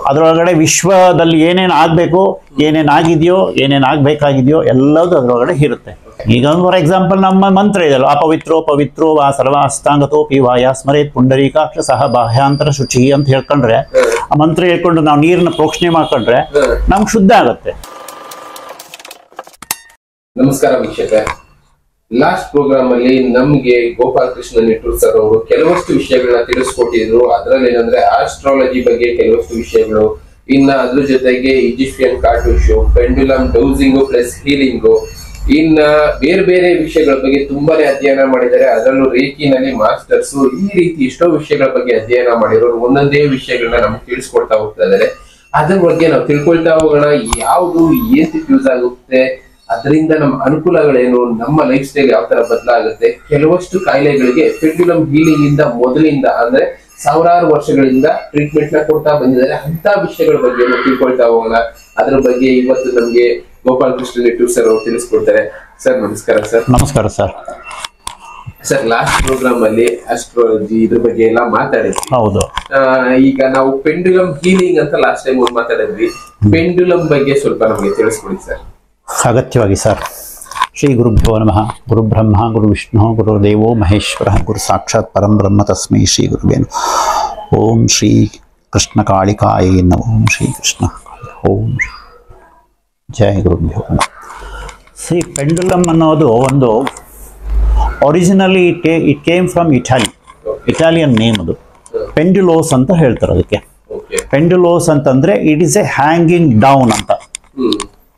ಅದರೊಳಗಡೆ ವಿಶ್ವದಲ್ಲಿ ಏನೇನು ಆಗಬೇಕು, ಏನೇನು ಆಗಿದೆಯೋ, ಏನೇನು ಆಗಬೇಕಾಗಿದೆಯೋ ಎಲ್ಲದೂ ಅದರೊಳಗಡೆ ಇರುತ್ತೆ. ಈಗ ಫಾರ್ ಎಕ್ಸಾಂಪಲ್ ನಮ್ಮ ಮಂತ್ರ ಇದೆಯಲ್ಲ, ಅಪವಿತ್ರೋ ಪವಿತ್ರೋ ವಾ ಸರ್ವಾಸ್ತಾಂಗತೋ ಪಿ ವಾಯ ಸ್ಮರೇತ್ ಪುಂಡರೀಕಾಕ್ಷ ಸಹ ಬಾಹ್ಯಾಂತರ ಶುಚಿ ಅಂತ ಹೇಳ್ಕೊಂಡ್ರೆ, ಆ ಮಂತ್ರ ಹೇಳ್ಕೊಂಡು ನಾವು ನೀರನ್ನ ಪ್ರೋಕ್ಷಣೆ ಮಾಡ್ಕೊಂಡ್ರೆ ನಮ್ಗೆ ಶುದ್ಧ ಆಗುತ್ತೆ. ನಮಸ್ಕಾರ ವೀಕ್ಷಕ. ಲಾಸ್ಟ್ ಪ್ರೋಗ್ರಾಮ್ ಅಲ್ಲಿ ನಮ್ಗೆ ಗೋಪಾಲ್ ಕೃಷ್ಣ ನಿಟ್ಟೂರ್ ಸರ್ ಅವರು ಕೆಲವಷ್ಟು ವಿಷಯಗಳನ್ನ ತಿಳಿಸ್ಕೊಟ್ಟಿದ್ರು. ಅದ್ರಲ್ಲಿ ಏನಂದ್ರೆ ಆಸ್ಟ್ರಾಲಜಿ ಬಗ್ಗೆ ಕೆಲವಷ್ಟು ವಿಷಯಗಳು, ಇನ್ನ ಅದ್ರ ಜೊತೆಗೆ ಈಜಿಪ್ಷಿಯನ್ ಕಾರ್ಟೂಶು, ಪೆಂಡುಲಮ್ ಡೌಸಿಂಗು ಪ್ಲಸ್ ಹೀಲಿಂಗು, ಇನ್ನ ಬೇರೆ ಬೇರೆ ವಿಷಯಗಳ ಬಗ್ಗೆ ತುಂಬಾನೇ ಅಧ್ಯಯನ ಮಾಡಿದ್ದಾರೆ. ಅದರಲ್ಲೂ ರೇಖಿನಲ್ಲಿ ಮಾಸ್ಟರ್ಸ್, ಈ ರೀತಿ ಎಷ್ಟೋ ವಿಷಯಗಳ ಬಗ್ಗೆ ಅಧ್ಯಯನ ಮಾಡಿರೋರು ಒಂದೊಂದೇ ವಿಷಯಗಳನ್ನ ನಮ್ಗೆ ತಿಳಿಸ್ಕೊಡ್ತಾ ಹೋಗ್ತಾ ಇದ್ದಾರೆ. ಅದ್ರ ಬಗ್ಗೆ ನಾವು ತಿಳ್ಕೊಳ್ತಾ ಹೋಗೋಣ. ಯಾವುದು ಏನ್ ಯೂಸ್ ಆಗುತ್ತೆ, ಅದರಿಂದ ನಮ್ಮ ಅನುಕೂಲಗಳೇನು, ನಮ್ಮ ಲೈಫ್ ಸ್ಟೈಲ್ ಯಾವ ತರ ಬದಲಾಗುತ್ತೆ, ಕೆಲವಷ್ಟು ಕಾಯಿಲೆಗಳಿಗೆ ಪೆಂಡುಲಮ್ ಹೀಲಿಂಗ್ ಇಂದ ಮೊದಲಿಂದ ಅಂದ್ರೆ ಸಾವಿರಾರು ವರ್ಷಗಳಿಂದ ಟ್ರೀಟ್ಮೆಂಟ್ ನ ಕೊಡ್ತಾ ಬಂದಿದ್ದಾರೆ. ಅಂತ ವಿಷಯಗಳ ಬಗ್ಗೆ ತಿಳ್ಕೊಳ್ತಾ ಹೋಗೋಣ. ಅದ್ರ ಬಗ್ಗೆ ಇವತ್ತು ನಮ್ಗೆ ಗೋಪಾಲ್ ಕೃಷ್ಣ ನಿಟ್ಟೂರ್ ಸರ್ ಅವರು ತಿಳಿಸ್ಕೊಡ್ತಾರೆ. ಸರ್ ನಮಸ್ಕಾರ. ಸರ್ ನಮಸ್ಕಾರ ಸರ್. ಸರ್ ಲಾಸ್ಟ್ ಪ್ರೋಗ್ರಾಮ್ ಅಲ್ಲಿ ಆಸ್ಟ್ರಾಲಜಿ ಇದ್ರ ಬಗ್ಗೆ ಎಲ್ಲ ಮಾತಾಡಿದ್ವಿ. ಹೌದು. ಈಗ ನಾವು ಪೆಂಡುಲಮ್ ಹೀಲಿಂಗ್ ಅಂತ ಲಾಸ್ಟ್ ಟೈಮ್ ಮಾತಾಡಿದ್ವಿ. ಪೆಂಡುಲಮ್ ಬಗ್ಗೆ ಸ್ವಲ್ಪ ನಮ್ಗೆ ತಿಳಿಸ್ಕೊಡಿ ಸರ್. ಅಗತ್ಯವಾಗಿ ಸರ್. ಶ್ರೀ ಗುರುಭ್ಯೋ ನಮಃ. ಗುರು ಬ್ರಹ್ಮ ಗುರು ವಿಷ್ಣು ಗುರುದೇವೋ ಮಹೇಶ್ವರ ಗುರು ಸಾಕ್ಷಾತ್ ಪರಂ ಬ್ರಹ್ಮ ತಸ್ಮೈ ಶ್ರೀ ಗುರುವೇನು. ಓಂ ಶ್ರೀ ಕೃಷ್ಣ ಕಾಳಿಕಾಯ ನಮಃ. ಓಂ ಶ್ರೀ ಕೃಷ್ಣ. ಓಂ ಜಯ ಗುರುಭ್ಯೋ ನಮಃ. ಸಿ ಪೆಂಡುಲಮ್ ಅನ್ನೋದು ಒಂದು originally it came from Italian name. ಅದು ಪೆಂಡುಲೋಸ್ ಅಂತ ಹೇಳ್ತಾರೆ ಅದಕ್ಕೆ. ಪೆಂಡುಲೋಸ್ ಅಂತಂದ್ರೆ it is A hanging down ಅಂತ.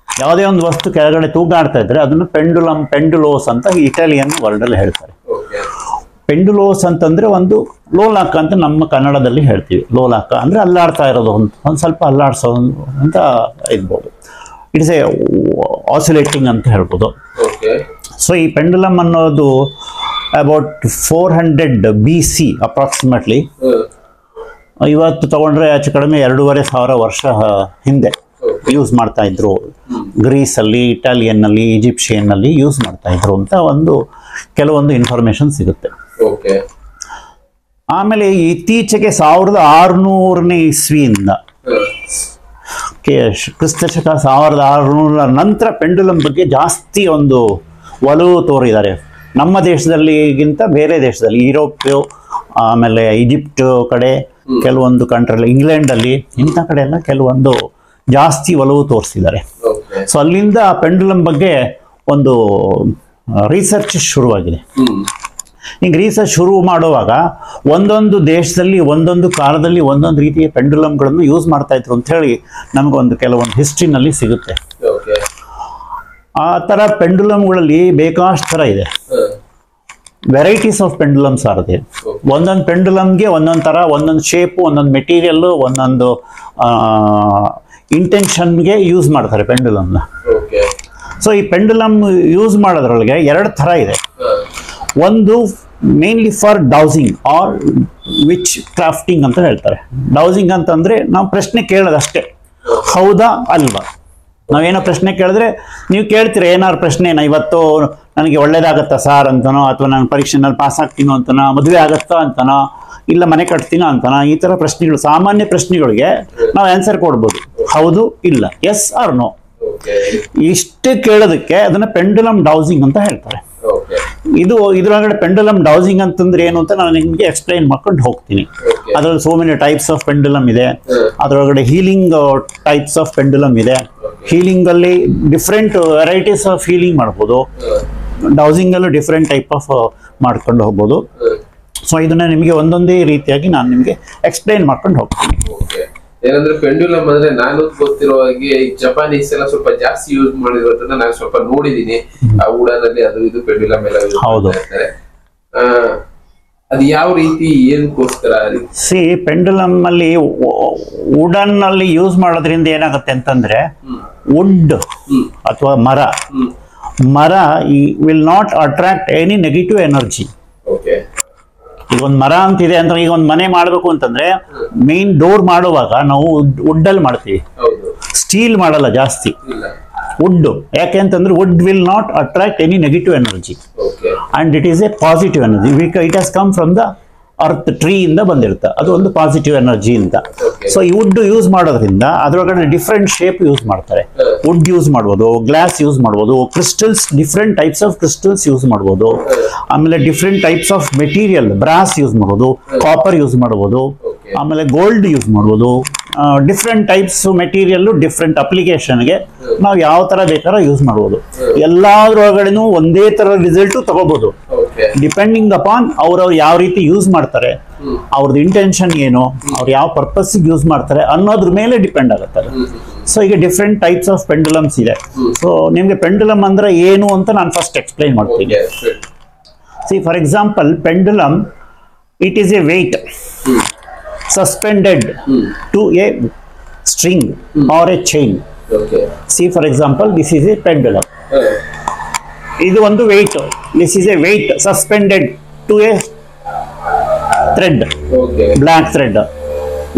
ಯಾವುದೇ ಒಂದು ವಸ್ತು ಕೆಳಗಡೆ ತೂಗಾಡ್ತಾ ಇದ್ರೆ ಅದನ್ನು ಪೆಂಡುಲೋಸ್ ಅಂತ ಇಟಾಲಿಯನ್ ವರ್ಡ್ ಅಲ್ಲಿ ಹೇಳ್ತಾರೆ. ಪೆಂಡುಲೋಸ್ ಅಂತಂದ್ರೆ ಒಂದು ಲೋಲಾಕ ಅಂತ ನಮ್ಮ ಕನ್ನಡದಲ್ಲಿ ಹೇಳ್ತೀವಿ. ಲೋಲಾಕ ಅಂದ್ರೆ ಅಲ್ಲಾಡ್ತಾ ಇರೋದು, ಒಂದು ಸ್ವಲ್ಪ ಅಲ್ಲಾಡ್ಸೋ ಅಂತ ಇರ್ಬೋದು. ಇಟ್ಸ್ ಎ ಆಸಿಲೇಟಿಂಗ್ ಅಂತ ಹೇಳ್ಬೋದು. ಸೊ ಈ ಪೆಂಡುಲಮ್ ಅನ್ನೋದು ಅಬೌಟ್ 400 BC ಅಪ್ರಾಕ್ಸಿಮೇಟ್ಲಿ. ಇವತ್ತು ತಗೊಂಡ್ರೆ ಆಚೆ ಕಡಿಮೆ 2500 ವರ್ಷ ಹಿಂದೆ ಯೂಸ್ ಮಾಡ್ತಾ ಇದ್ರು. ಗ್ರೀಸಲ್ಲಿ, ಇಟಾಲಿಯನ್ನಲ್ಲಿ, ಈಜಿಪ್ಷಿಯನ್ನಲ್ಲಿ ಯೂಸ್ ಮಾಡ್ತಾ ಇದ್ರು ಅಂತ ಕೆಲವೊಂದು ಇನ್ಫಾರ್ಮೇಶನ್ ಸಿಗುತ್ತೆ. ಆಮೇಲೆ ಇತ್ತೀಚೆಗೆ 1600ನೇ ಇಸ್ವಿಯಿಂದ ಕ್ರಿಸ್ತಶಕ 1600 ನಂತರ ಪೆಂಡುಲಮ್ ಬಗ್ಗೆ ಜಾಸ್ತಿ ಒಲವು ತೋರಿದ್ದಾರೆ. ನಮ್ಮ ದೇಶದಲ್ಲಿಗಿಂತ ಬೇರೆ ದೇಶದಲ್ಲಿ, ಯುರೋಪ್, ಆಮೇಲೆ ಈಜಿಪ್ಟ್ ಕಡೆ ಕೆಲವೊಂದು ಕಂಟ್ರಿಯಲ್ಲಿ, ಇಂಗ್ಲೆಂಡಲ್ಲಿ ಇಂಥ ಕಡೆ ಎಲ್ಲ ಕೆಲವೊಂದು ಜಾಸ್ತಿ ಒಲವು ತೋರಿಸಿದ್ದಾರೆ. ಸೊ ಅಲ್ಲಿಂದ ಪೆಂಡುಲಮ್ ಬಗ್ಗೆ ಒಂದು ರಿಸರ್ಚ್ ಶುರುವಾಗಿದೆ. ಈಗ ರಿಸರ್ಚ್ ಶುರು ಮಾಡುವಾಗ ಒಂದೊಂದು ದೇಶದಲ್ಲಿ ಒಂದೊಂದು ಕಾಲದಲ್ಲಿ ಒಂದೊಂದು ರೀತಿಯ ಪೆಂಡುಲಮ್ಗಳನ್ನು ಯೂಸ್ ಮಾಡ್ತಾ ಇದ್ರು ಅಂತ ಹೇಳಿ ನಮಗೊಂದು ಕೆಲವೊಂದು ಹಿಸ್ಟ್ರಿನಲ್ಲಿ ಸಿಗುತ್ತೆ. ಆ ಥರ ಪೆಂಡುಲಮ್ಗಳಲ್ಲಿ ಬೇಕಾಷ್ಟು ಥರ ಇದೆ. ವೆರೈಟೀಸ್ ಆಫ್ ಪೆಂಡುಲಮ್ಸ್ ಆಗುತ್ತೆ. ಒಂದೊಂದು ಪೆಂಡುಲಮ್ಗೆ ಒಂದೊಂದು ಥರ, ಒಂದೊಂದು ಶೇಪು, ಒಂದೊಂದು ಮೆಟೀರಿಯಲ್ಲು, ಒಂದೊಂದು ಇಂಟೆನ್ಷನ್ಗೆ ಯೂಸ್ ಮಾಡ್ತಾರೆ ಪೆಂಡುಲಮ್ನ. ಸೊ ಈ ಪೆಂಡುಲಮ್ ಯೂಸ್ ಮಾಡೋದ್ರೊಳಗೆ 2 ಥರ ಇದೆ. ಒಂದು mainly for dowsing or witch crafting ಅಂತ ಹೇಳ್ತಾರೆ. ಡೌಸಿಂಗ್ ಅಂತಂದ್ರೆ ನಾವು ಪ್ರಶ್ನೆ ಕೇಳೋದಷ್ಟೇ, ಹೌದಾ ಅಲ್ವಾ. ನಾವೇನೋ ಪ್ರಶ್ನೆ ಕೇಳಿದ್ರೆ ನೀವು ಕೇಳ್ತೀರ, ಏನಾದ್ರು ಪ್ರಶ್ನೆನ ಇವತ್ತು ನನಗೆ ಒಳ್ಳೇದಾಗತ್ತಾ ಸಾರ್ ಅಂತನೋ, ಅಥವಾ ನಾನು ಪರೀಕ್ಷೆನಲ್ಲಿ ಪಾಸ್ ಆಗ್ತೀನೋ ಅಂತನೋ, ಮದುವೆ ಆಗತ್ತಾ ಅಂತನೋ, ಇಲ್ಲ ಮನೆ ಕಟ್ತೀನೋ ಅಂತನೋ, ಈ ಥರ ಪ್ರಶ್ನೆಗಳು, ಸಾಮಾನ್ಯ ಪ್ರಶ್ನೆಗಳಿಗೆ ನಾವು ಆನ್ಸರ್ ಕೊಡ್ಬೋದು, ಹೌದು ಇಲ್ಲ, ಎಸ್ ಆರ್ ನೋ. ಇಷ್ಟು ಕೇಳೋದಕ್ಕೆ ಅದನ್ನ ಪೆಂಡುಲಮ್ ಡೌಸಿಂಗ್ ಅಂತ ಹೇಳ್ತಾರೆ. ಇದ್ರೊಳಗಡೆ ಪೆಂಡುಲಮ್ ಡೌಸಿಂಗ್ ಅಂತಂದ್ರೆ ಏನು ಅಂತ ನಾನು ನಿಮಗೆ ಎಕ್ಸ್ಪ್ಲೈನ್ ಮಾಡ್ಕೊಂಡು ಹೋಗ್ತೀನಿ. ಅದರಲ್ಲಿ so many types of pendulum ಇದೆ. ಅದರೊಳಗಡೆ ಹೀಲಿಂಗ್ ಟೈಪ್ಸ್ ಆಫ್ ಪೆಂಡುಲಮ್ ಇದೆ. ಹೀಲಿಂಗ್ ಅಲ್ಲಿ ಡಿಫ್ರೆಂಟ್ ವೆರೈಟೀಸ್ ಆಫ್ ಹೀಲಿಂಗ್ ಮಾಡ್ಬೋದು. ಡೌಸಿಂಗ್ ಅಲ್ಲೂ ಡಿಫ್ರೆಂಟ್ ಟೈಪ್ ಆಫ್ ಮಾಡ್ಕೊಂಡು ಹೋಗ್ಬೋದು. ಸೊ ಇದನ್ನ ನಿಮಗೆ ಒಂದೊಂದೇ ರೀತಿಯಾಗಿ ನಾನು ನಿಮಗೆ ಎಕ್ಸ್ಪ್ಲೈನ್ ಮಾಡ್ಕೊಂಡು ಹೋಗ್ತೀನಿ. ಏನಂದ್ರೆ ಪೆಂಡುಲಮ್ ಅಂದ್ರೆ ನಾನು ಗೊತ್ತಿರೋ ಹಾಗೆ ಜಪಾನೀಸ್ ಎಲ್ಲ ಸ್ವಲ್ಪ ಜಾಸ್ತಿ ಯೂಸ್ ಮಾಡಿರೋದನ್ನ ನಾನು ಸ್ವಲ್ಪ ನೋಡಿದೀನಿ. ಆ ವುಡನಲ್ಲಿ ಅದು ಇದು ಪೆಂಡುಲಮ್ ಎಲ್ಲ ಯೂಸ್ ಮಾಡ್ತಾರೆ. ಅದು ಯಾವ ರೀತಿ ಏನಕ್ಕೋಸ್ಕರ? ಸಿ ಪೆಂಡುಲಮ್ ಅಲ್ಲಿ ವುಡನ್ ಅಲ್ಲಿ ಯೂಸ್ ಮಾಡೋದ್ರಿಂದ ಏನಾಗುತ್ತೆ ಅಂತಂದ್ರೆ, ವುಡ್ ಅಥವಾ ಮರ will not attract any negative energy. ಈಗ ಒಂದು ಮರ ಅಂತಿದೆ ಅಂದ್ರೆ, ಈಗ ಒಂದು ಮನೆ ಮಾಡಬೇಕು ಅಂತಂದ್ರೆ ಮೇನ್ ಡೋರ್ ಮಾಡುವಾಗ ನಾವು ವುಡ್ ಅಲ್ಲಿ ಮಾಡ್ತೀವಿ, ಸ್ಟೀಲ್ ಮಾಡಲ್ಲ ಜಾಸ್ತಿ. ವುಡ್ ಯಾಕೆ ಅಂತಂದ್ರೆ wood will not attract any negative energy and it is a positive energy. It has come from the earth tree ಇಂದ ಬಂದಿರುತ್ತೆ, ಅದು ಒಂದು ಪಾಸಿಟಿವ್ ಎನರ್ಜಿ ಅಂತ. ಸೊ ಈ ವುಡ್ ಯೂಸ್ ಮಾಡೋದ್ರಿಂದ ಅದರೊಳಗಡೆ ಡಿಫ್ರೆಂಟ್ ಶೇಪ್ ಯೂಸ್ ಮಾಡ್ತಾರೆ. ವುಡ್ ಯೂಸ್ ಮಾಡ್ಬೋದು, ಗ್ಲಾಸ್ ಯೂಸ್ ಮಾಡ್ಬೋದು, crystals, different types of crystals use ಮಾಡ್ಬೋದು. ಆಮೇಲೆ different types of material, brass use ಮಾಡ್ಬೋದು, ಕಾಪರ್ ಯೂಸ್ ಮಾಡ್ಬೋದು, ಆಮೇಲೆ ಗೋಲ್ಡ್ ಯೂಸ್ ಮಾಡ್ಬೋದು. ಡಿಫ್ರೆಂಟ್ ಟೈಪ್ಸ್ ಮೆಟೀರಿಯಲ್ ಡಿಫ್ರೆಂಟ್ ಅಪ್ಲಿಕೇಶನ್ಗೆ ನಾವು ಯಾವ ತರ ಬೇಕಾದ್ರೂ ಯೂಸ್ ಮಾಡ್ಬೋದು. ಎಲ್ಲಾದ್ರೊಳಗಡೆನೂ ಒಂದೇ ತರ ರಿಸಲ್ಟ್ ತಗೋಬಹುದು, ಡಿಪೆಂಡಿಂಗ್ ಅಪಾನ್ ಅವ್ರವ್ರು ಯಾವ ರೀತಿ ಯೂಸ್ ಮಾಡ್ತಾರೆ, ಅವ್ರದ್ದು ಇಂಟೆನ್ಷನ್ ಏನು, ಅವ್ರು ಯಾವ ಪರ್ಪಸ್ ಯೂಸ್ ಮಾಡ್ತಾರೆ ಅನ್ನೋದ್ರ ಮೇಲೆ ಡಿಪೆಂಡ್ ಆಗುತ್ತೆ. ಸೊ ಈಗ ಡಿಫ್ರೆಂಟ್ ಟೈಪ್ಸ್ ಆಫ್ ಪೆಂಡುಲಮ್ಸ್ ಇದೆ. ಸೊ ನಿಮ್ಗೆ ಪೆಂಡುಲಮ್ ಅಂದ್ರೆ ಏನು ಅಂತ ನಾನು ಫಸ್ಟ್ ಎಕ್ಸ್ಪ್ಲೈನ್ ಮಾಡ್ತೀನಿ. See for example, pendulum it is a weight suspended to a string or a chain. See for example, this is a pendulum. Idu one weight. This is a weight suspended to a thread, black thread,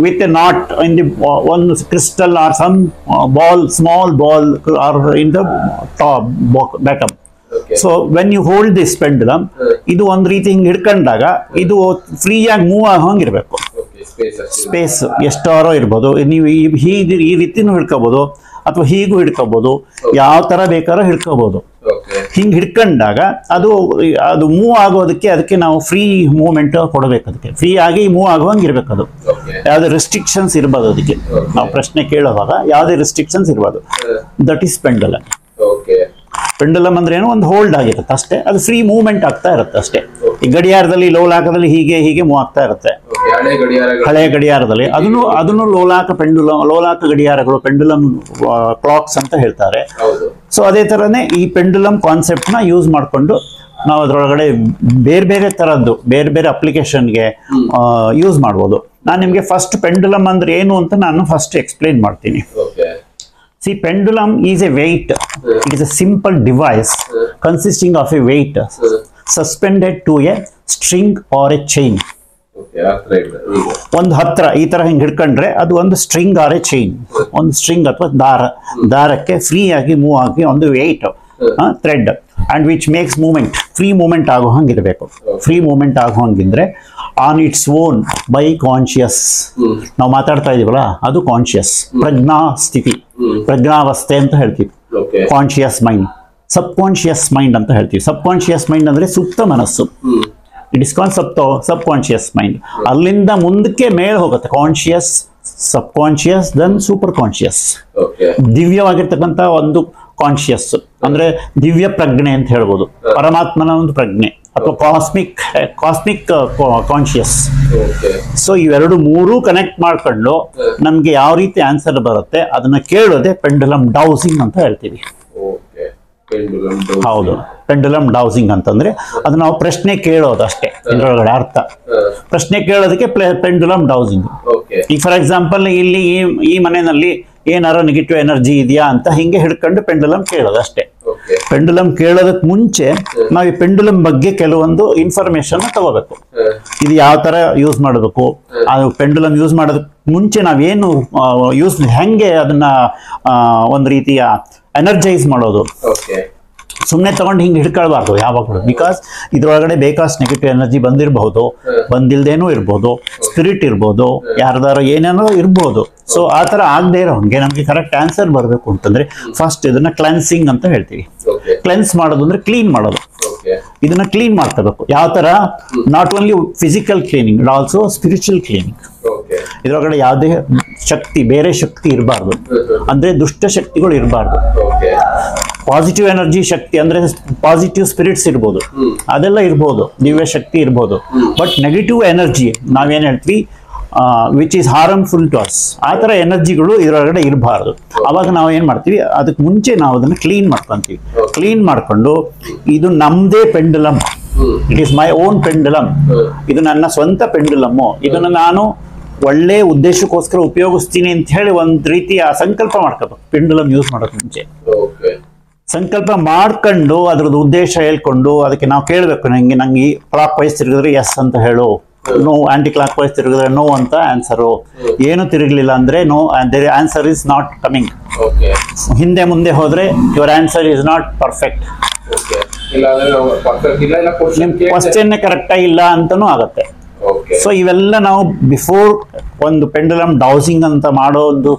with a knot in the one crystal or some ball, small ball, or in the top bottom. So when you hold this pendulum, ಇದು ಒಂದು ರೀತಿ ಹಿಂಗೆ ಹಿಡ್ಕೊಂಡಾಗ ಇದು ಫ್ರೀಯಾಗಿ move ಆಗೋಂಗಿರ್ಬೇಕು. Space ಎಷ್ಟಾರೋ ಇರ್ಬೋದು, ನೀವು ಹೀಗೆ ಈ ರೀತಿನೂ ಹಿಡ್ಕೋಬಹುದು ಅಥವಾ ಹೀಗೂ ಹಿಡ್ಕೋಬಹುದು, ಯಾವ ತರ ಬೇಕಾದ್ರೂ ಹಿಡ್ಕೋಬಹುದು. ಹಿಂಗೆ ಹಿಡ್ಕೊಂಡಾಗ ಅದು ಮೂವ್ ಆಗೋದಕ್ಕೆ ಅದಕ್ಕೆ ನಾವು ಫ್ರೀ ಮೂವ್ಮೆಂಟ್ ಕೊಡಬೇಕು, ಅದಕ್ಕೆ ಫ್ರೀ ಆಗಿ ಮೂವ್ ಆಗುವಂಗೆ ಇರ್ಬೇಕು. ಅದು ಯಾವುದೇ ರೆಸ್ಟ್ರಿಕ್ಷನ್ಸ್ ಇರ್ಬೋದು, ಅದಕ್ಕೆ ನಾವು ಪ್ರಶ್ನೆ ಕೇಳುವಾಗ ಯಾವುದೇ ರೆಸ್ಟ್ರಿಕ್ಷನ್ಸ್ ಇರ್ಬೋದು. That is pendulum. ಪೆಂಡುಲಮ್ ಅಂದ್ರೆ ಏನು, ಒಂದು ಹೋಲ್ಡ್ ಆಗಿರುತ್ತೆ ಅಷ್ಟೇ, ಅದು ಫ್ರೀ ಮೂವ್ಮೆಂಟ್ ಆಗ್ತಾ ಇರುತ್ತೆ ಅಷ್ಟೇ. ಈ ಗಡಿಯಾರದಲ್ಲಿ ಲೋಲಾಕದಲ್ಲಿ ಹೀಗೆ ಮೂವ್ ಆಗ್ತಾ ಇರುತ್ತೆ. ಹಳೆ ಗಡಿಯಾರದಲ್ಲಿ ಅದನ್ನು ಲೋಲಾಕ ಗಡಿಯಾರಗಳು, ಪೆಂಡುಲಮ್ ಕ್ಲಾಕ್ಸ್ ಅಂತ ಹೇಳ್ತಾರೆ. ಸೊ ಅದೇ ತರನೇ ಈ ಪೆಂಡುಲಮ್ ಕಾನ್ಸೆಪ್ಟ್ ನ ಯೂಸ್ ಮಾಡಿಕೊಂಡು ನಾವು ಅದರೊಳಗಡೆ ಬೇರೆ ಬೇರೆ ತರದ್ದು ಬೇರೆ ಬೇರೆ ಅಪ್ಲಿಕೇಶನ್ಗೆ ಯೂಸ್ ಮಾಡ್ಬೋದು. ನಾನು ನಿಮ್ಗೆ ಫಸ್ಟ್ ಪೆಂಡುಲಮ್ ಅಂದ್ರೆ ಏನು ಅಂತ ನಾನು ಫಸ್ಟ್ ಎಕ್ಸ್ಪ್ಲೈನ್ ಮಾಡ್ತೀನಿ. See, pendulum is a weight. It is a simple device consisting of a weight suspended to a string or a chain. ಒಂದು ಹತ್ರ ಈ ತರ ಹಿಂಗೆ ಹಿಡ್ಕೊಂಡ್ರೆ ಅದು ಒಂದು ಸ್ಟ್ರಿಂಗ್ ಆರ್ ಎ ಚೈನ್, ಒಂದು ಸ್ಟ್ರಿಂಗ್ ಅಥವಾ ದಾರಕ್ಕೆ ಫ್ರೀ ಆಗಿ ಮೂವ್ ಆಗಿ ಒಂದು weight thread and which makes movement, free movement ಆಗೋ ಹಂಗಿರ್ಬೇಕು. ಫ್ರೀ ಮೂವ್ಮೆಂಟ್ ಆಗೋ ಹಂಗಿದ್ರೆ on its own by conscious, ನಾವು ಮಾತಾಡ್ತಾ ಇದೀವಲ್ಲ ಅದು ಕಾನ್ಶಿಯಸ್, ಪ್ರಜ್ಞಾ ಸ್ಥಿತಿ, ಪ್ರಜ್ಞಾವಸ್ಥೆ ಅಂತ ಹೇಳ್ತೀವಿ. ಕಾನ್ಶಿಯಸ್ ಮೈಂಡ್, ಸಬ್ ಕಾನ್ಶಿಯಸ್ ಮೈಂಡ್ ಅಂತ ಹೇಳ್ತೀವಿ. ಸಬ್ ಕಾನ್ಶಿಯಸ್ ಮೈಂಡ್ ಅಂದ್ರೆ ಸುಪ್ತ ಮನಸ್ಸು. It is called sub conscious mind. ಅಲ್ಲಿಂದ ಮುಂದಕ್ಕೆ ಮೇಲೆ ಹೋಗುತ್ತೆ ಕಾನ್ಶಿಯಸ್, ಸಬ್ ಕಾನ್ಶಿಯಸ್, ದೆನ್ ಸೂಪರ್ ಕಾನ್ಶಿಯಸ್. ದಿವ್ಯವಾಗಿರ್ತಕ್ಕಂಥ ಒಂದು ಕಾನ್ಶಿಯಸ್ ಅಂದ್ರೆ ದಿವ್ಯ ಪ್ರಜ್ಞೆ ಅಂತ ಹೇಳ್ಬೋದು, ಪರಮಾತ್ಮನ ಒಂದು ಪ್ರಜ್ಞೆ ಅಥವಾ ಕಾಸ್ಮಿಕ್ ಕಾನ್ಶಿಯಸ್. ಸೊ ಇವೆರಡು ಮೂರು ಕನೆಕ್ಟ್ ಮಾಡ್ಕೊಂಡು ನಮ್ಗೆ ಯಾವ ರೀತಿ ಆನ್ಸರ್ ಬರುತ್ತೆ ಅದನ್ನ ಕೇಳೋದೆ ಪೆಂಡುಲಮ್ ಡೌಸಿಂಗ್ ಅಂತ ಹೇಳ್ತೀವಿ. ಹೌದು, ಪೆಂಡುಲಮ್ ಡೌಸಿಂಗ್ ಅಂತಂದ್ರೆ ಅದು ನಾವು ಪ್ರಶ್ನೆ ಕೇಳೋದು ಅಷ್ಟೇ, ಇದರೊಳಗಡೆ ಅರ್ಥ. ಪ್ರಶ್ನೆ ಕೇಳೋದಕ್ಕೆ ಪೆಂಡುಲಮ್ ಡೌಸಿಂಗ್. ಈಗ ಫಾರ್ ಎಕ್ಸಾಂಪಲ್ ಇಲ್ಲಿ ಈ ಮನೆಯಲ್ಲಿ ಏನಾರ ನೆಗೆಟಿವ್ ಎನರ್ಜಿ ಇದೆಯಾ ಅಂತ ಹಿಂಗೆ ಹಿಡ್ಕೊಂಡು ಪೆಂಡುಲಮ್ ಕೇಳೋದು ಅಷ್ಟೇ. ಪೆಂಡುಲಮ್ ಕೇಳೋದಕ್ಕೆ ಮುಂಚೆ ನಾವು ಈ ಪೆಂಡುಲಮ್ ಬಗ್ಗೆ ಕೆಲವೊಂದು ಇನ್ಫಾರ್ಮೇಶನ್ ತಗೋಬೇಕು. ಇದು ಯಾವ ತರ ಯೂಸ್ ಮಾಡಬೇಕು, ಅದು ಪೆಂಡುಲಮ್ ಯೂಸ್ ಮಾಡೋದಕ್ಕೆ ಮುಂಚೆ ನಾವೇನು ಹೆಂಗೆ ಅದನ್ನ ಒಂದು ರೀತಿಯ ಎನರ್ಜೈಸ್ ಮಾಡೋದು. ಸುಮ್ಮನೆ ತಗೊಂಡು ಹಿಂಗೆ ಹಿಡ್ಕೊಳ್ಬಾರ್ದು ಯಾವಾಗಲೂ. ಬಿಕಾಸ್ ಇದ್ರೊಳಗಡೆ ಬೇಕಾಷ್ಟು ನೆಗೆಟಿವ್ ಎನರ್ಜಿ ಬಂದಿರಬಹುದು, ಬಂದಿಲ್ದೇನೂ ಇರ್ಬೋದು, ಸ್ಪಿರಿಟ್ ಇರ್ಬೋದು, ಯಾರ್ದಾರು ಏನೇನೋ ಇರ್ಬೋದು. ಸೊ ಆ ಥರ ಆಗದೆ ಇರೋ ಹಂಗೆ ನಮಗೆ ಕರೆಕ್ಟ್ ಆನ್ಸರ್ ಬರಬೇಕು ಅಂತಂದ್ರೆ ಫಸ್ಟ್ ಇದನ್ನ ಕ್ಲೆನ್ಸಿಂಗ್ ಅಂತ ಹೇಳ್ತೀವಿ. ಕ್ಲೆನ್ಸ್ ಮಾಡೋದು ಅಂದ್ರೆ ಕ್ಲೀನ್ ಮಾಡೋದು. ಇದನ್ನ ಕ್ಲೀನ್ ಮಾಡ್ಕೋಬೇಕು. ಯಾವ ತರ, not only physical cleaning but also spiritual cleaning. ಇದ್ರೊಳಗಡೆ ಯಾವುದೇ ಶಕ್ತಿ, ಬೇರೆ ಶಕ್ತಿ ಇರಬಾರ್ದು, ಅಂದ್ರೆ ದುಷ್ಟ ಶಕ್ತಿಗಳು ಇರಬಾರ್ದು. ಪಾಸಿಟಿವ್ ಎನರ್ಜಿ ಶಕ್ತಿ ಅಂದ್ರೆ ಪಾಸಿಟಿವ್ ಸ್ಪಿರಿಟ್ಸ್ ಇರ್ಬೋದು, ಅದೆಲ್ಲ ಇರ್ಬೋದು, ದಿವ್ಯ ಶಕ್ತಿ ಇರ್ಬೋದು. ಬಟ್ ನೆಗೆಟಿವ್ ಎನರ್ಜಿ ನಾವೇನ್ ಹೇಳ್ತೀವಿ which is harmful to us, ಆ ಥರ ಎನರ್ಜಿಗಳು ಇದರೊಳಗಡೆ ಇರಬಾರ್ದು. ಅವಾಗ ನಾವು ಏನ್ ಮಾಡ್ತೀವಿ, ಅದಕ್ಕೆ ಮುಂಚೆ ನಾವು ಅದನ್ನ ಕ್ಲೀನ್ ಮಾಡ್ಕೊಂತೀವಿ. ಕ್ಲೀನ್ ಮಾಡ್ಕೊಂಡು ಇದು ನಮ್ದೇ pendulum, it is my own pendulum, ಇದು ನನ್ನ ಸ್ವಂತ ಪೆಂಡುಲಮ್ಮು, ಇದನ್ನ ನಾನು ಒಳ್ಳೆ ಉದ್ದೇಶಕ್ಕೋಸ್ಕರ ಉಪಯೋಗಿಸ್ತೀನಿ ಅಂತ ಹೇಳಿ ಒಂದ್ ರೀತಿಯ ಸಂಕಲ್ಪ ಮಾಡ್ಕೋಬೇಕು. ಪೆಂಡುಲಮ್ ಯೂಸ್ ಮಾಡೋಕೆ ಮುಂಚೆ ಸಂಕಲ್ಪ ಮಾಡ್ಕೊಂಡು ಅದ್ರದ್ದು ಉದ್ದೇಶ ಹೇಳ್ಕೊಂಡು ಅದಕ್ಕೆ ನಾವು ಕೇಳಬೇಕು. ನಂಗೆ ಕ್ಲಾಕ್ ವೈಸ್ ತಿರುಗಿದ್ರೆ ಎಸ್ ಅಂತ ಹೇಳು, ನೋ ಆಂಟಿ ಕ್ಲಾಕ್ ವೈಸ್ ತಿರುಗಿದ್ರೆ ನೋ ಅಂತ ಆನ್ಸರು, ಏನು ತಿರುಗಲಿಲ್ಲ ಅಂದ್ರೆ no, answer is not coming. ಹಿಂದೆ ಮುಂದೆ ಹೋದ್ರೆ your answer is not perfect, question correct ಇಲ್ಲ ಅಂತಾನೂ ಆಗತ್ತೆ. ಸೊ ಇವೆಲ್ಲ ನಾವು ಬಿಫೋರ್ ಒಂದು ಪೆಂಡುಲಮ್ ಡೌಸಿಂಗ್ ಅಂತ ಮಾಡೋದು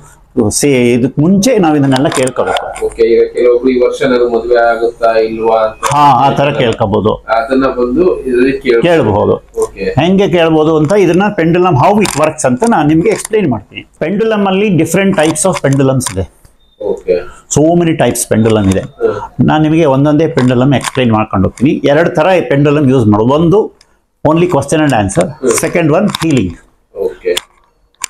ಇದಕ್ ಮುಂಚೆ ನಾವ್ ಇದನ್ನೆಲ್ಲ ಕೇಳ್ಕೋಬೇಕು. ಈಗ ಕೆಲವೊಬ್ರು ಈ ವರ್ಷ ನನಗೆ ಮದುವೆ ಆಗುತ್ತಾ ಇಲ್ವಾ ಅಂತ ಆ ತರ ಕೇಳ್ಕೋಬಹುದು, ಅದನ್ನ ಬಂದು ಕೇಳಬಹುದು. ಹೆಂಗೆ ಕೇಳ್ಬೋದು ಅಂತ ಇದನ್ನ ಪೆಂಡುಲಮ್ ಹೌ ಇಟ್ ವರ್ಕ್ಸ್ ಅಂತ ನಾನು ನಿಮ್ಗೆ ಎಕ್ಸ್ಪ್ಲೈನ್ ಮಾಡ್ತೀನಿ. ಪೆಂಡುಲಮ್ ಅಲ್ಲಿ ಡಿಫ್ರೆಂಟ್ ಟೈಪ್ಸ್ ಆಫ್ ಪೆಂಡುಲಮ್ಸ್ ಇದೆ. ಸೋ ಮೆನಿ ಟೈಪ್ಸ್ ಪೆಂಡುಲಮ್ ಇದೆ. ನಾನು ನಿಮಗೆ ಒಂದೊಂದೇ ಪೆಂಡುಲಮ್ ಎಕ್ಸ್ಪ್ಲೈನ್ ಮಾಡ್ಕೊಂಡು ಹೋಗ್ತೀನಿ. 2 ತರ ಪೆಂಡುಲಮ್ ಯೂಸ್ ಮಾಡೋದು. ಒಂದು only question and answer, second one healing.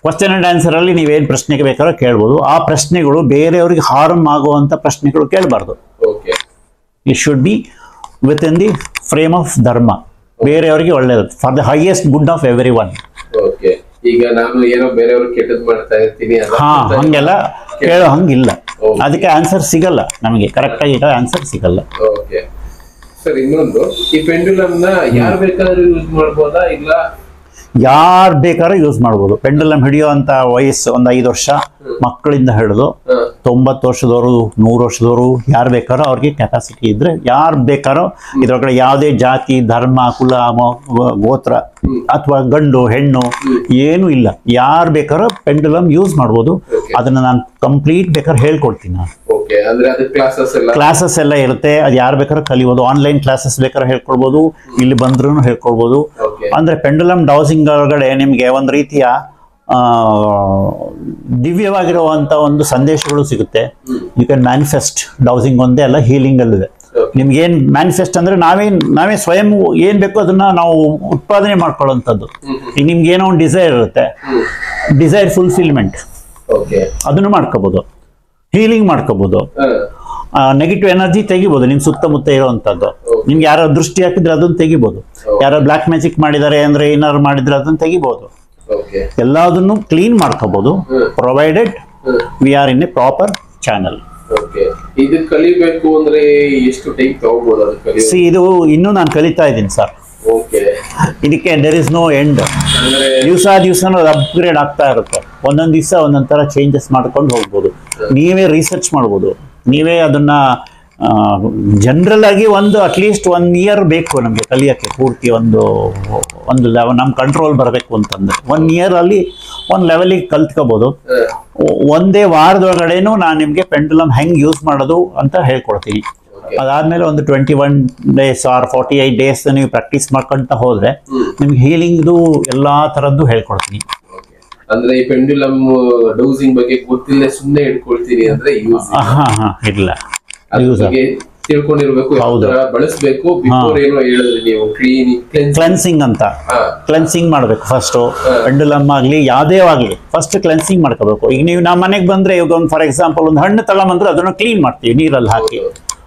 Question and answer ಅಲ್ಲಿ ನೀವೇನ್ ಪ್ರಶ್ನೆಗೆ ಬೇಕಾದ್ರೂ ಕೇಳ್ಬೋದು. ಆ ಪ್ರಶ್ನೆಗಳು ಬೇರೆಯವ್ರಿಗೆ ಹಾರ್ಮ್ ಆಗುವಂತ ಪ್ರಶ್ನೆಗಳು ಕೇಳಬಾರ್ದು. It should be with in the frame of ಧರ್ಮ, ಬೇರೆಯವರಿಗೆ ಒಳ್ಳೇದು, for the highest good of every one. ಈಗ ನಾನು ಏನೋ ಬೇರೆಯವ್ರು ಕೆಟ್ಟದ್ ಮಾಡ್ತಾ ಇರ್ತೀನಿ, ಹಂಗೆಲ್ಲ ಕೇಳೋ ಹಂಗಿಲ್ಲ. ಅದಕ್ಕೆ ಆನ್ಸರ್ ಸಿಗಲ್ಲ, ನಮಗೆ ಕರೆಕ್ಟ್ ಆಗಿ ಆನ್ಸರ್ ಸಿಗಲ್ಲ. ಸರ್, ಇನ್ನೊಂದು, ಈ ಪೆಂಡುಲಮ್ ನ ಯಾರು ಬೇಕಾದ್ರೂ ಯೂಸ್ ಮಾಡ್ಬೋದಾ? ಇಲ್ಲ, ಯಾರು ಬೇಕಾದ್ರೂ ಯೂಸ್ ಮಾಡ್ಬೋದು. ಪೆಂಡುಲಮ್ ಹಿಡಿಯೋ ಅಂತ ವಯಸ್ಸು ಒಂದು 5 ವರ್ಷ ಮಕ್ಕಳಿಂದ ಹಿಡಿದು 90 ವರ್ಷದವರು, 100 ವರ್ಷದವರು, ಯಾರು ಬೇಕಾದ್ರೂ ಅವ್ರಿಗೆ ಕೆಪಾಸಿಟಿ ಇದ್ರೆ ಯಾರು ಬೇಕಾದ್ರೂ ಇದ್ರೊಳಗಡೆ ಯಾವುದೇ ಜಾತಿ, ಧರ್ಮ, ಕುಲ, ಗೋತ್ರ ಅಥವಾ ಗಂಡು ಹೆಣ್ಣು ಏನು ಇಲ್ಲ, ಯಾರು ಬೇಕಾದ್ರೂ ಪೆಂಡುಲಮ್ ಯೂಸ್ ಮಾಡ್ಬೋದು. ಅದನ್ನ ನಾನು ಕಂಪ್ಲೀಟ್ ಬೇಕಾದ್ರೆ ಹೇಳ್ಕೊಡ್ತೀನಿ. ನಾನು ಕ್ಲಾಸಸ್ ಎಲ್ಲ ಇರುತ್ತೆ, ಅದು ಯಾರು ಬೇಕಾದ್ರೂ ಕಲಿಬೋದು. ಆನ್ಲೈನ್ ಕ್ಲಾಸಸ್ ಬೇಕಾದ್ರೆ ಹೇಳ್ಕೊಡ್ಬೋದು, ಇಲ್ಲಿ ಬಂದ್ರೂ ಹೇಳ್ಕೊಡ್ಬೋದು. ಅಂದ್ರೆ ಪೆಂಡುಲಮ್ ಡೌಸಿಂಗ್ ಒಳಗಡೆ ನಿಮ್ಗೆ ಒಂದು ರೀತಿಯ ದಿವ್ಯವಾಗಿರುವಂತ ಒಂದು ಸಂದೇಶಗಳು ಸಿಗುತ್ತೆ. You can manifest. ಡೌಸಿಂಗ್ ಒಂದೇ ಅಲ್ಲ, ಹೀಲಿಂಗ್ ಅಲ್ಲಿದೆ. ನಿಮ್ಗೆ ಏನ್ ಮ್ಯಾನಿಫೆಸ್ಟ್ ಅಂದ್ರೆ ನಾವೇ ಸ್ವಯಂ ಏನ್ ಬೇಕೋ ಅದನ್ನ ನಾವು ಉತ್ಪಾದನೆ ಮಾಡ್ಕೊಳ್ಳುವಂಥದ್ದು. ಈಗ ನಿಮ್ಗೆ ಏನೋ ಒಂದು ಡಿಸೈರ್ ಇರುತ್ತೆ, ಡಿಸೈರ್ ಫುಲ್ಫಿಲ್ಮೆಂಟ್, ಅದನ್ನು ಮಾಡ್ಕೋಬಹುದು. ಹೀಲಿಂಗ್ ಮಾಡ್ಕೋಬಹುದು. ನೆಗೆಟಿವ್ ಎನರ್ಜಿ ತೆಗಿಬಹುದು ನಿಮ್ ಸುತ್ತಮುತ್ತ ಇರುವಂತದ್ದು. ನಿಮ್ಗೆ ಯಾರೋ ದೃಷ್ಟಿ ಹಾಕಿದ್ರೆ ಅದನ್ನ ತೆಗಿಬಹುದು. ಯಾರೋ ಬ್ಲಾಕ್ ಮ್ಯಾಜಿಕ್ ಮಾಡಿದಾರೆ ಅಂದ್ರೆ ಏನಾದ್ರು ಮಾಡಿದ್ರೆ ಅದನ್ನ ತೆಗಿಬಹುದು. ಎಲ್ಲದನ್ನು ಕ್ಲೀನ್ ಮಾಡ್ಕೋಬಹುದು, provided we are in a proper channel. ಇದು ಕಲಿಬೇಕು ಅಂದ್ರೆ ಎಷ್ಟು ಟೈಮ್ ತಗೋಬಹುದು? ಇದು ಇನ್ನೂ ನಾನು ಕಲಿತಾ ಇದ್ದೀನಿ ಸರ್. ಇದಕ್ಕೆ ದೇರ್ ಇಸ್ ನೋ ಎಂಡ್. ದಿವಸ ಅಪ್ಗ್ರೇಡ್ ಆಗ್ತಾ ಇರುತ್ತೆ. ಒಂದೊಂದ್ ದಿವಸ ಒಂದೊಂದ್ ತರ ಚೇಂಜಸ್ ಮಾಡ್ಕೊಂಡು ಹೋಗ್ಬೋದು. ನೀವೇ ರಿಸರ್ಚ್ ಮಾಡ್ಬೋದು. ನೀವೇ ಅದನ್ನ ಜನರಲ್ ಆಗಿ ಅಟ್ಲೀಸ್ಟ್ 1 year ಬೇಕು ನಮ್ಗೆ ಕಲಿಯಕ್ಕೆ. ಪೂರ್ತಿ ಒಂದು ನಮ್ ಕಂಟ್ರೋಲ್ ಬರಬೇಕು ಅಂತಂದ್ರೆ 1 year ಅಲ್ಲಿ ಒಂದು ಲೆವೆಲಿಗೆ ಕಲ್ತ್ಕೋಬಹುದು. ಒಂದೇ ವಾರದೊಳಗಡೆನೂ ನಾನು ನಿಮ್ಗೆ ಪೆಂಡುಲಮ್ ಹೆಂಗ್ ಯೂಸ್ ಮಾಡೋದು ಅಂತ ಹೇಳ್ಕೊಡ್ತೀನಿ. ಅದಾದ್ಮೇಲೆ ಒಂದು 21 days ಆರ್ 48 days ನೀವು ಪ್ರಾಕ್ಟೀಸ್ ಮಾಡ್ಕೊಂತ ಹೋದ್ರೆ ನಿಮ್ಗೆ ಹೀಲಿಂಗ್ದು ಎಲ್ಲಾ ತರದ್ದು ಹೇಳ್ಕೊಡ್ತೀನಿ. ಅಂದ್ರೆ ಈ ಪೆಂಡುಲಮ್ ಡೌಸಿಂಗ್ ಬಗ್ಗೆ ಗೊತ್ತಿಲ್ಲ ಸುಮ್ಮನೆ ಇಟ್ಕೊಳ್ತೀನಿ ಅಂದ್ರೆ ಇಲ್ಲ, ತಿಳ್ಕೊಂಡಿರ್ಬೇಕು, ಬಳಸಬೇಕು. ಬಿಫೋರ್ ಏನೋ ಹೇಳಿದ್ರಿ ನೀವು, ಕ್ಲೆನ್ಸಿಂಗ್ ಅಂತ. ಕ್ಲೆನ್ಸಿಂಗ್ ಮಾಡ್ಬೇಕು ಫಸ್ಟ್. ಪೆಂಡುಲಮ್ ಆಗ್ಲಿ ಯಾವ್ದೇ ಆಗ್ಲಿ ಫಸ್ಟ್ ಕ್ಲೆನ್ಸಿಂಗ್ ಮಾಡ್ಕೋಬೇಕು. ಈಗ ನೀವು ನಮ್ಮ ಮನೆಗೆ ಬಂದ್ರೆ ಈಗ ಒಂದು ಫಾರ್ ಎಕ್ಸಾಂಪಲ್ ಒಂದು ಹಣ್ಣು ತಗೊಂಬಂದ್ರೆ ಅದನ್ನ ಕ್ಲೀನ್ ಮಾಡ್ತೀವಿ ನೀರಲ್ಲಿ ಹಾಕಿ.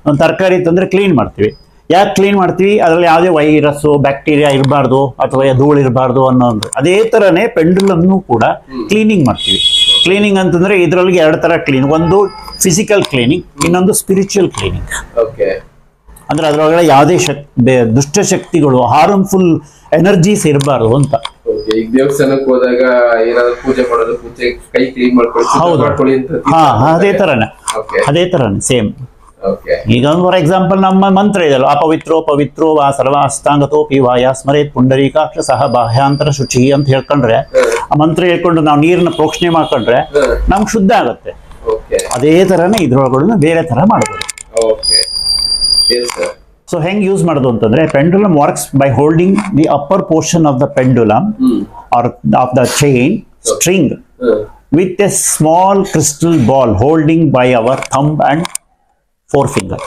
ಒಂದು ತರಕಾರಿ ತಂದ್ರೆ ಕ್ಲೀನ್ ಮಾಡ್ತೀವಿ. ಯಾಕೆ ಕ್ಲೀನ್ ಮಾಡ್ತೀವಿ? ಅದರಲ್ಲಿ ಯಾವುದೇ ವೈರಸ್ ಬ್ಯಾಕ್ಟೀರಿಯಾ ಇರಬಾರ್ದು ಅಥವಾ ಧೂಳು ಇರಬಾರ್ದು ಅನ್ನೋದು. ಅದೇ ತರನೇ ಪೆಂಡುಲಮ್ನು ಕೂಡ ಕ್ಲೀನಿಂಗ್ ಮಾಡ್ತೀವಿ. ಕ್ಲೀನಿಂಗ್ ಅಂತಂದ್ರೆ ಇದರಲ್ಲಿ 2 ತರ ಕ್ಲೀನ್. ಒಂದು ಫಿಸಿಕಲ್ ಕ್ಲೀನಿಂಗ್, ಇನ್ನೊಂದು ಸ್ಪಿರಿಚುವಲ್ ಕ್ಲೀನಿಂಗ್. ಅಂದ್ರೆ ಅದರೊಳಗಡೆ ಯಾವುದೇ ದುಷ್ಟ ಶಕ್ತಿಗಳು, ಹಾರ್ಮ್ಫುಲ್ ಎನರ್ಜೀಸ್ ಇರಬಾರ್ದು ಅಂತ. ಈಗ ದೇವಸ್ಥಾನಕ್ಕೆ ಹೋದಾಗ ಏನಾದ್ರು ಪೂಜೆ ಮಾಡೋದು, ಪೂಜೆ ಕೈ ಕ್ಲೀನ್ ಮಾಡ್ಕೊಳ್ಳಿ ಅಂತ. ಅದೇ ತರನೇ ಸೇಮ್. ಈಗ ಫಾರ್ ಎಕ್ಸಾಂಪಲ್ ನಮ್ಮ ಮಂತ್ರ ಇದೆಯಲ್ಲ, ಅಪವಿತ್ರೋ ಪವಿತ್ರೋ ವಾ ಸರ್ವಾಸ್ತಾಂಗತೋಪಿ ವಾಯ ಸ್ಮರೇತ್ ಪುಂಡರೀಕಾಕ್ಷ ಸಹ ಬಾಹ್ಯಾಂತರ ಶುಚಿ ಅಂತ ಹೇಳ್ಕೊಂಡ್ರೆ, ಆ ಮಂತ್ರ ಹೇಳ್ಕೊಂಡು ನಾವು ನೀರನ್ನ ಪ್ರೋಕ್ಷಣೆ ಮಾಡ್ಕೊಂಡ್ರೆ ನಮ್ಗೆ ಶುದ್ಧ ಆಗುತ್ತೆ. ಅದೇ ತರನೇ ಇದ್ರೊಳಗಡೆ ಬೇರೆ ತರ ಮಾಡಬಹುದು. ಸೊ ಹೆಂಗ್ ಯೂಸ್ ಮಾಡೋದು ಅಂತಂದ್ರೆ, pendulum works by holding the upper portion of the pendulum or of the chain string with a small crystal ball holding by our thumb and 4 finger.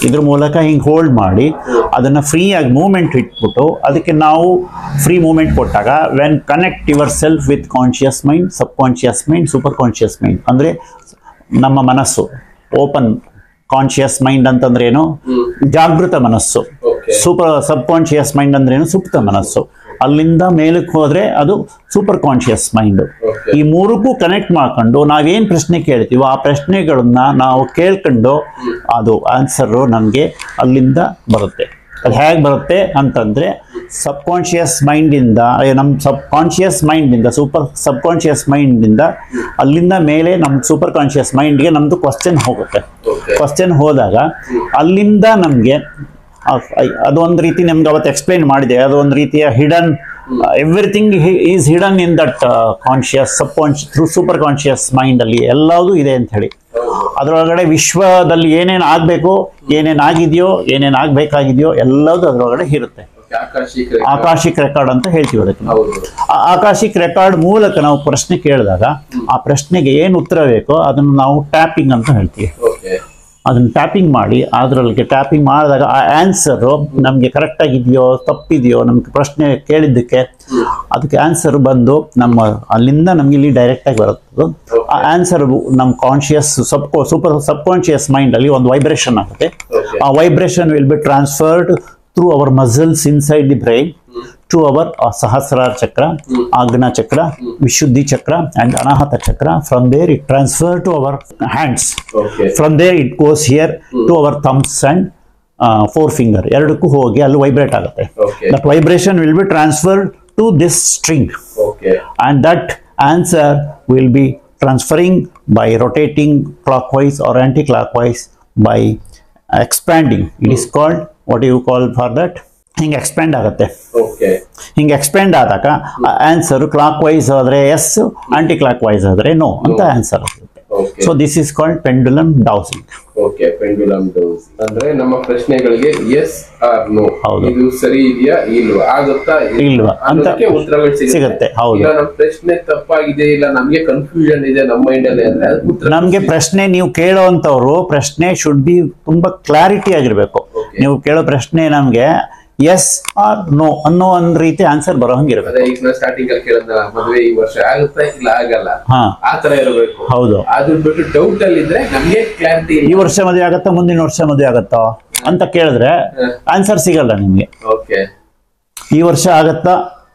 ಇದ್ರ ಮೂಲಕ ಹಿಂಗ್ ಹೋಲ್ಡ್ ಮಾಡಿ ಅದನ್ನ ಫ್ರೀ ಆಗಿ ಮೂವ್ಮೆಂಟ್ ಇಟ್ಬಿಟ್ಟು, ಅದಕ್ಕೆ ನಾವು ಫ್ರೀ ಮೂವ್ಮೆಂಟ್ ಕೊಟ್ಟಾಗ when connect your self with conscious mind, sub conscious mind, super conscious mind. ಅಂದ್ರೆ ನಮ್ಮ ಮನಸ್ಸು ಓಪನ್. ಕಾನ್ಶಿಯಸ್ ಮೈಂಡ್ ಅಂತಂದ್ರೆ ಏನು? ಜಾಗೃತ ಮನಸ್ಸು. ಸಬ್ ಕಾನ್ಶಿಯಸ್ ಮೈಂಡ್ ಅಂದ್ರೆ ಏನು? ಸುಪ್ತ ಮನಸ್ಸು. ಅಲ್ಲಿಂದ ಮೇಲಕ್ಕೆ ಹೋದ್ರೆ ಅದು ಸೂಪರ್ ಕಾನ್ಶಿಯಸ್ ಮೈಂಡ್. ಈ 3ಕ್ಕೂ ಕನೆಕ್ಟ್ ಮಾಡ್ಕೊಂಡು ನಾವೇನ್ ಪ್ರಶ್ನೆ ಕೇಳ್ತೀವೋ ಆ ಪ್ರಶ್ನೆಗಳನ್ನ ನಾವು ಕೇಳ್ಕೊಂಡು ಅದು ಆನ್ಸರ್ ನಮ್ಗೆ ಅಲ್ಲಿಂದ ಬರುತ್ತೆ. ಅದು ಹೇಗೆ ಬರುತ್ತೆ ಅಂತಂದ್ರೆ, ಸಬ್ ಕಾನ್ಶಿಯಸ್ ಮೈಂಡ್ ಇಂದ, ನಮ್ ಸಬ್ ಕಾನ್ಶಿಯಸ್ ಮೈಂಡ್ ಇಂದ ಸಬ್ ಕಾನ್ಶಿಯಸ್ ಮೈಂಡ್ ಇಂದ ಅಲ್ಲಿಂದ ಮೇಲೆ ನಮ್ ಸೂಪರ್ ಕಾನ್ಶಿಯಸ್ ಮೈಂಡ್ಗೆ ನಮ್ದು ಕ್ವಶನ್ ಹೋಗುತ್ತೆ. ಕ್ವಶನ್ ಹೋದಾಗ ಅಲ್ಲಿಂದ ನಮ್ಗೆ ಅದೊಂದು ರೀತಿ ನಮ್ಗೆ ಅವತ್ತು ಎಕ್ಸ್ಪ್ಲೈನ್ ಮಾಡಿದೆ, ಅದೊಂದು ರೀತಿಯ hidden everything is hidden in that conscious subconscious through super conscious mind ಅಲ್ಲಿ ಎಲ್ಲವೂ ಇದೆ ಅಂತ ಹೇಳಿ. ಅದರೊಳಗಡೆ ವಿಶ್ವದಲ್ಲಿ ಏನೇನು ಆಗ್ಬೇಕು, ಏನೇನು ಆಗಿದೆಯೋ, ಏನೇನು ಆಗ್ಬೇಕಾಗಿದೆಯೋ ಎಲ್ಲದೂ ಅದರೊಳಗಡೆ ಇರುತ್ತೆ. ಆಕಾಶಿಕ್ ರೆಕಾರ್ಡ್ ಅಂತ ಹೇಳ್ತೀವಿ ಅದಕ್ಕೆ. ಆಕಾಶಿಕ್ ರೆಕಾರ್ಡ್ ಮೂಲಕ ನಾವು ಪ್ರಶ್ನೆ ಕೇಳಿದಾಗ ಆ ಪ್ರಶ್ನೆಗೆ ಏನು ಉತ್ತರ ಬೇಕೋ ಅದನ್ನು ನಾವು ಟ್ಯಾಪಿಂಗ್ ಅಂತ ಹೇಳ್ತೀವಿ. ಅದನ್ನು ಟ್ಯಾಪಿಂಗ್ ಮಾಡಿ ಅದರೊಳಗೆ ಟ್ಯಾಪಿಂಗ್ ಮಾಡಿದಾಗ ಆ ಆನ್ಸರು ನಮಗೆ ಕರೆಕ್ಟ್ ಆಗಿದೆಯೋ ತಪ್ಪಿದೆಯೋ, ನಮ್ಗೆ ಪ್ರಶ್ನೆ ಕೇಳಿದ್ದಕ್ಕೆ ಅದಕ್ಕೆ ಆನ್ಸರ್ ಬಂದು ನಮ್ಮ ಅಲ್ಲಿಂದ ನಮ್ಗೆ ಇಲ್ಲಿ ಡೈರೆಕ್ಟ್ ಆಗಿ ಬರುತ್ತೆ. ಆ ಆನ್ಸರ್ ನಮ್ಮ ಕಾನ್ಶಿಯಸ್ ಸಬ್ ಕಾನ್ಶಿಯಸ್ ಮೈಂಡ್ ಅಲ್ಲಿ ಒಂದು ವೈಬ್ರೇಷನ್ ಆಗುತ್ತೆ. ಆ vibration will be transferred through our muscles inside the brain to our Sahasrara chakra, Agna chakra, Vishuddhi chakra and Anahata chakra. From there it transfers to our hands. From there it goes here to our thumbs and forefinger. ಎರಡಕ್ಕೂ ಹೋಗಿ ಅಲ್ಲಿ vibrate ಆಗುತ್ತೆ. That vibration will be transferred to this string. And that answer will be transferring by rotating clockwise or anti-clockwise by expanding. It is called, what do you call for that? ಹಿಂಗೆ expand ಆಗುತ್ತೆ. ಹಿಂಗೆ expand ಆದಾಗ answer clock wise ಆದ್ರೆ S, aunty clock wise ಆದ್ರೆ no ಅಂತ answer ಆಗುತ್ತೆ. So this is called pendulum dowsing. Pendulum dowsing ಅಂದ್ರೆ ನಮ್ಮ ಪ್ರಶ್ನೆಗಳಿಗೆ ಎಸ್ ಆರ್ ನೋ, ಇದು ಸರಿ ಇದೆಯಾ ಇಲ್ವಾ, ಆಗುತ್ತಾ ಇಲ್ವಾ ಅಂತ ಉತ್ತರಗಳು ಸಿಗುತ್ತೆ. ಹೌದು, ನಮ್ಮ ಪ್ರಶ್ನೆ ತಪ್ಪಾಗಿದೆ, ಇಲ್ಲ ನಮ್ಗೆ ಕನ್ಫ್ಯೂಷನ್ ಇದೆ ನಮ್ಮ ಮೈಂಡ್ ಅಲ್ಲಿ ಅಂದ್ರೆ ನಮ್ಗೆ ಪ್ರಶ್ನೆ ನೀವು ಕೇಳೋವಂಥವ್ರು ಪ್ರಶ್ನೆ ಶುಡ್ ಬಿ ತುಂಬಾ ಕ್ಲಾರಿಟಿ ಆಗಿರ್ಬೇಕು. ನೀವು ಕೇಳೋ ಪ್ರಶ್ನೆ ನಮ್ಗೆ ಎಸ್ ಆರ್ ನೋ ಅನ್ನೋ ಒಂದ್ ರೀತಿ ಆನ್ಸರ್ ಬರೋ ಹಂಗಿರ್ಬೇಕು. ಈಗ ಸ್ಟಾರ್ಟಿಂಗ್ ಅಲ್ಲಿ ಕೇಳಿದ ಮದುವೆ ಈ ವರ್ಷ ಆಗುತ್ತಾ ಇಲ್ಲ ಆಗಲ್ಲ ಆ ತರ ಇರಬೇಕು. ಹೌದು, ಅದ್ರ ಬಿಟ್ಟು ಡೌಟ್ ಅಲ್ಲಿ ಇದ್ರೆ ನಮ್ಗೆ ಕ್ಲಾರಿಟಿ, ಈ ವರ್ಷ ಮದುವೆ ಆಗತ್ತಾ ಮುಂದಿನ ವರ್ಷ ಮದುವೆ ಆಗತ್ತಾ ಅಂತ ಕೇಳಿದ್ರೆ ಆನ್ಸರ್ ಸಿಗಲ್ಲ ನಿಮ್ಗೆ. ಈ ವರ್ಷ ಆಗತ್ತಾ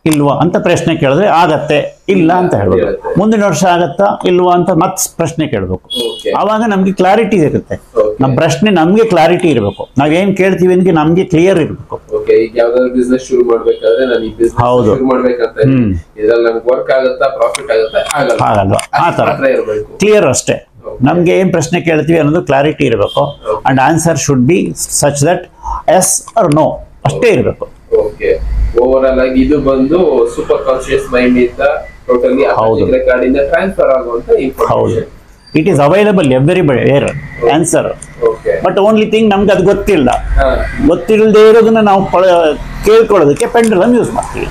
ಇಲ್ವಾ ಅಂತ ಪ್ರಶ್ನೆ ಕೇಳಿದ್ರೆ ಆಗತ್ತೆ ಇಲ್ಲ ಅಂತ ಹೇಳ್ಬೇಕು. ಮುಂದಿನ ವರ್ಷ ಆಗತ್ತಾ ಇಲ್ವಾ ಅಂತ ಮತ್ತೆ ಪ್ರಶ್ನೆ ಕೇಳ್ಬೇಕು. ಆವಾಗ ನಮ್ಗೆ ಕ್ಲಾರಿಟಿ ಇರುತ್ತೆ. ನಮ್ಮ ಪ್ರಶ್ನೆ ನಮ್ಗೆ ಕ್ಲಾರಿಟಿ ಇರಬೇಕು. ನಾವೇನ್ ಕೇಳ್ತೀವಿ ಅಂತ ನಮ್ಗೆ ಕ್ಲಿಯರ್ ಇರಬೇಕು. ಬಿಸ್ನೆಸ್ ಶುರು ಮಾಡ್ಬೇಕಾದ್ರೆ ನಾನು ಈ ಬಿಸ್ನೆಸ್ ಶುರು ಮಾಡ್ಬೇಕಂತ ಇದ್ರಲ್ಲಿ ನಮ್ಗೆ ವರ್ಕ್ ಆಗುತ್ತಾ, ಪ್ರಾಫಿಟ್ ಆಗುತ್ತಾ, ಆಗಲ್ವಾ, ಆ ತರ ಕ್ಲಿಯರ್ ಅಷ್ಟೇ. ನಮ್ಗೆ ಏನ್ ಪ್ರಶ್ನೆ ಕೇಳ್ತೀವಿ ಅನ್ನೋದು ಕ್ಲಾರಿಟಿ ಇರಬೇಕು. And answer should be such that yes or no ಅಷ್ಟೇ ಇರಬೇಕು. ಓವರ್ ಆಲ್ ಆಗಿ ಇದು ಬಂದು ಸೂಪರ್ ಕಾನ್ಶಿಯಸ್ ಮೈಂಡ್ ಇಂದ ಟೋಟಲಿ ಆಕಾಶಿಕ್ ರೆಕಾರ್ಡ್ ಇಂದ ಟ್ರಾನ್ಸ್ಫರ್ ಆಗುವಂತ information. It is available everybody where answer. But only thing ನಮ್ಗೆ ಅದು ಗೊತ್ತಿಲ್ಲ. ಗೊತ್ತಿಲ್ಲದೆ ಇರೋದನ್ನ ನಾವು ಕೇಳ್ಕೊಳ್ಳೋದಕ್ಕೆ ಪೆಂಡುಲಮ್ ಯೂಸ್ ಮಾಡ್ತೀವಿ.